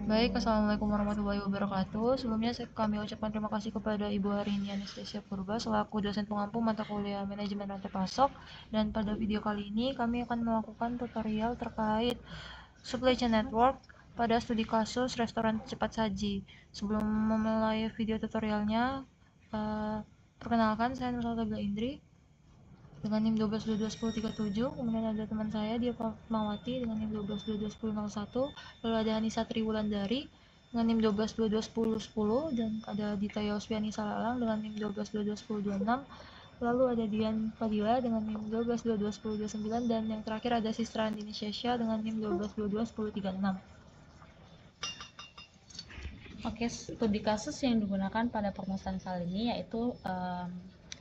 Baik, Assalamualaikum warahmatullahi wabarakatuh. Sebelumnya kami ucapkan terima kasih kepada Ibu Harini Anastasia Purba selaku dosen pengampu mata kuliah Manajemen Rantai Pasok. Dan pada video kali ini kami akan melakukan tutorial terkait supply chain network pada studi kasus restoran cepat saji. Sebelum memulai video tutorialnya, perkenalkan saya Nursatabila Indri dengan NIM 12221037. Kemudian ada teman saya Dia Fatmawati dengan NIM 12221001. Lalu ada Anissa Triwulandari dengan NIM 12221010 dan ada Dita Yosviani Salalang dengan NIM 12221026. Lalu ada Dian Fadila dengan NIM 12221029 dan yang terakhir ada Sistra Andini Syesha dengan NIM 12221036. Oke, studi kasus yang digunakan pada permasalahan kali ini yaitu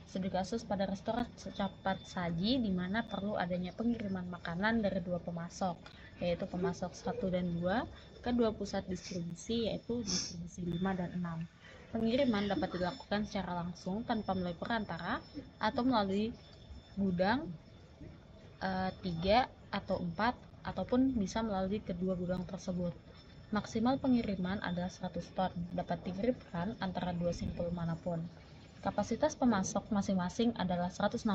studi kasus pada restoran cepat saji di mana perlu adanya pengiriman makanan dari dua pemasok, yaitu pemasok 1 dan 2 ke dua pusat distribusi, yaitu distribusi 5 dan 6. Pengiriman dapat dilakukan secara langsung tanpa melalui perantara atau melalui gudang 3 atau 4 ataupun bisa melalui kedua gudang tersebut. Maksimal pengiriman adalah 100 ton, dapat dikirimkan antara dua simpul manapun. Kapasitas pemasok masing-masing adalah 160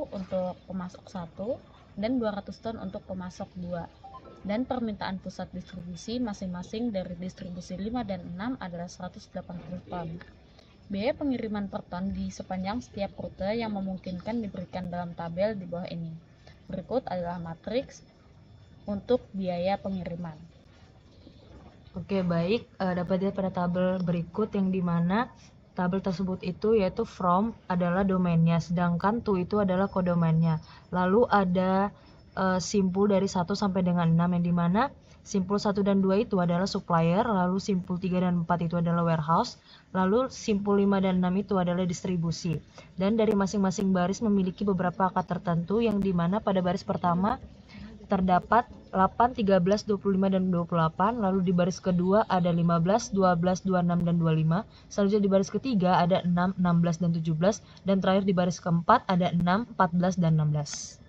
untuk pemasok 1 dan 200 ton untuk pemasok 2. Dan permintaan pusat distribusi masing-masing dari distribusi 5 dan 6 adalah 180 ton. Biaya pengiriman per ton di sepanjang setiap rute yang memungkinkan diberikan dalam tabel di bawah ini. Berikut adalah matriks untuk biaya pengiriman. Oke, baik. Dapat dilihat pada tabel berikut yang dimana tabel tersebut itu yaitu from adalah domainnya, sedangkan to itu adalah kodomainnya. Lalu ada simpul dari 1 sampai dengan 6 yang dimana simpul 1 dan 2 itu adalah supplier, lalu simpul 3 dan 4 itu adalah warehouse, lalu simpul 5 dan 6 itu adalah distribusi. Dan dari masing-masing baris memiliki beberapa angka tertentu yang dimana pada baris pertama terdapat 8, 13, 25, dan 28. Lalu di baris kedua ada 15, 12, 26, dan 25. Selanjutnya di baris ketiga ada 6, 16, dan 17. Dan terakhir di baris keempat ada 6, 14, dan 16.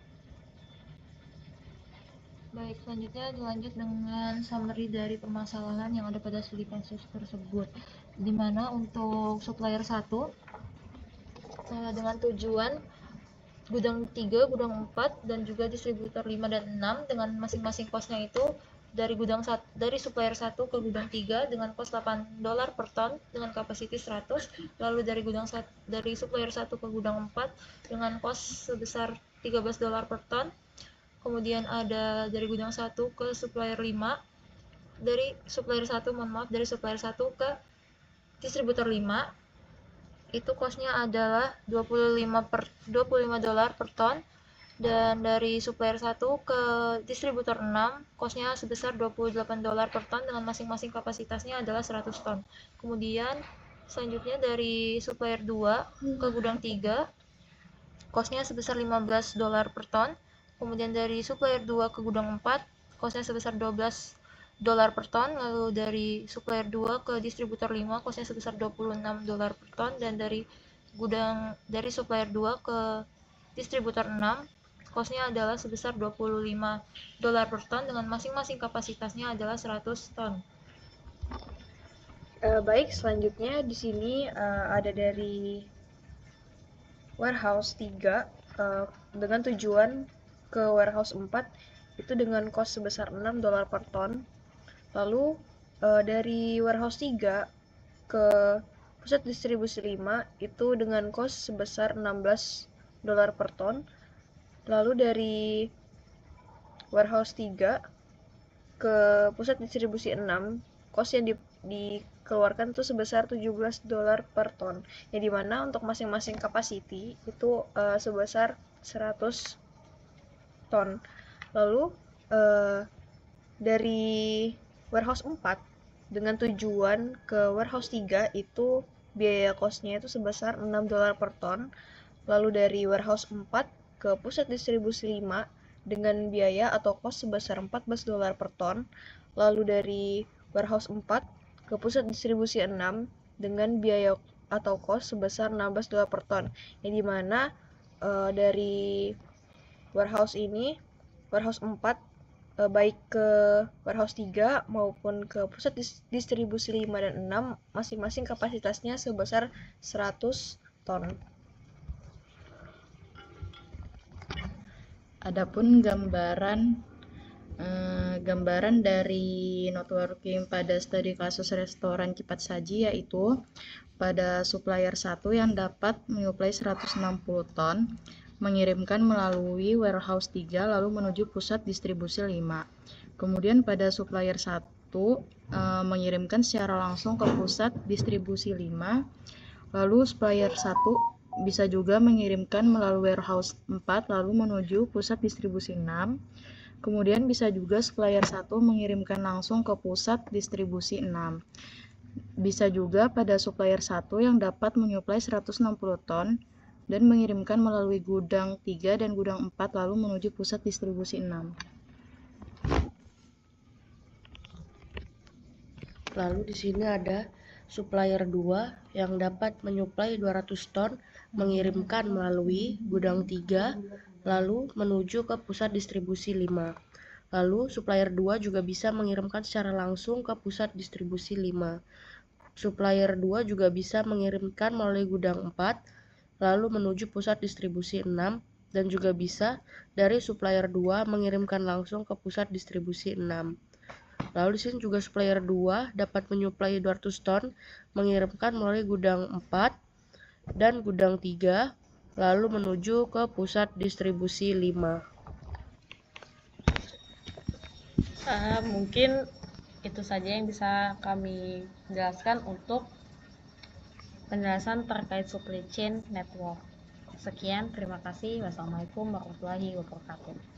Baik, selanjutnya dilanjut dengan summary dari permasalahan yang ada pada studi kasus tersebut. Di mana untuk supplier 1 dengan tujuan gudang 3, gudang 4, dan juga distributor 5 dan 6 dengan masing-masing kosnya itu dari supplier 1 ke gudang 3 dengan kos $8 per ton dengan kapasiti 100, lalu dari supplier 1 ke gudang 4 dengan kos sebesar $13 per ton. Kemudian ada dari gudang 1 ke supplier 5, dari supplier 1 ke distributor 5 itu kosnya adalah $25 per ton, dan dari supplier 1 ke distributor 6 kosnya sebesar $28 per ton dengan masing-masing kapasitasnya adalah 100 ton. Kemudian selanjutnya dari supplier 2 ke gudang 3 kosnya sebesar $15 per ton. Kemudian dari supplier 2 ke gudang 4 kosnya sebesar $12 per ton. Lalu dari supplier 2 ke distributor 5 kosnya sebesar $26 per ton, dan dari supplier 2 ke distributor 6 kosnya adalah sebesar $25 per ton dengan masing-masing kapasitasnya adalah 100 ton. Baik, selanjutnya di sini ada dari warehouse 3 dengan tujuan ke warehouse 4 itu dengan kos sebesar $6 per ton. Lalu dari warehouse 3 ke pusat distribusi 5 itu dengan kos sebesar $16 per ton. Lalu dari warehouse 3 ke pusat distribusi 6 kos yang dikeluarkan itu sebesar $17 per ton, yang dimana untuk masing-masing capacity itu sebesar 100 ton. Lalu dari warehouse 4 dengan tujuan ke warehouse 3 itu biaya kosnya itu sebesar $6 per ton. Lalu dari warehouse 4 ke pusat distribusi 5 dengan biaya atau kos sebesar $14 per ton. Lalu dari warehouse 4 ke pusat distribusi 6 dengan biaya atau kos sebesar $16 per ton, yang dimana dari warehouse 4 baik ke warehouse 3 maupun ke pusat distribusi 5 dan 6 masing-masing kapasitasnya sebesar 100 ton. Adapun gambaran dari networking pada studi kasus restoran cepat saji yaitu pada supplier 1 yang dapat menyuplai 160 ton mengirimkan melalui warehouse 3 lalu menuju pusat distribusi 5. Kemudian pada supplier 1 mengirimkan secara langsung ke pusat distribusi 5. Lalu supplier 1 bisa juga mengirimkan melalui warehouse 4 lalu menuju pusat distribusi 6. Kemudian bisa juga supplier 1 mengirimkan langsung ke pusat distribusi 6. Bisa juga pada supplier 1 yang dapat menyuplai 160 ton dan mengirimkan melalui gudang 3 dan gudang 4 lalu menuju pusat distribusi 6. Lalu di sini ada supplier 2 yang dapat menyuplai 200 ton mengirimkan melalui gudang 3 lalu menuju ke pusat distribusi 5. Lalu supplier 2 juga bisa mengirimkan secara langsung ke pusat distribusi 5. Supplier 2 juga bisa mengirimkan melalui gudang 4 lalu menuju pusat distribusi 6 dan juga bisa dari supplier 2 mengirimkan langsung ke pusat distribusi 6. Lalu di sini juga supplier 2 dapat menyuplai 200 ton mengirimkan melalui gudang 4 dan gudang 3 lalu menuju ke pusat distribusi 5. Mungkin itu saja yang bisa kami jelaskan untuk penjelasan terkait supply chain network. Sekian, terima kasih. Wassalamualaikum warahmatullahi wabarakatuh.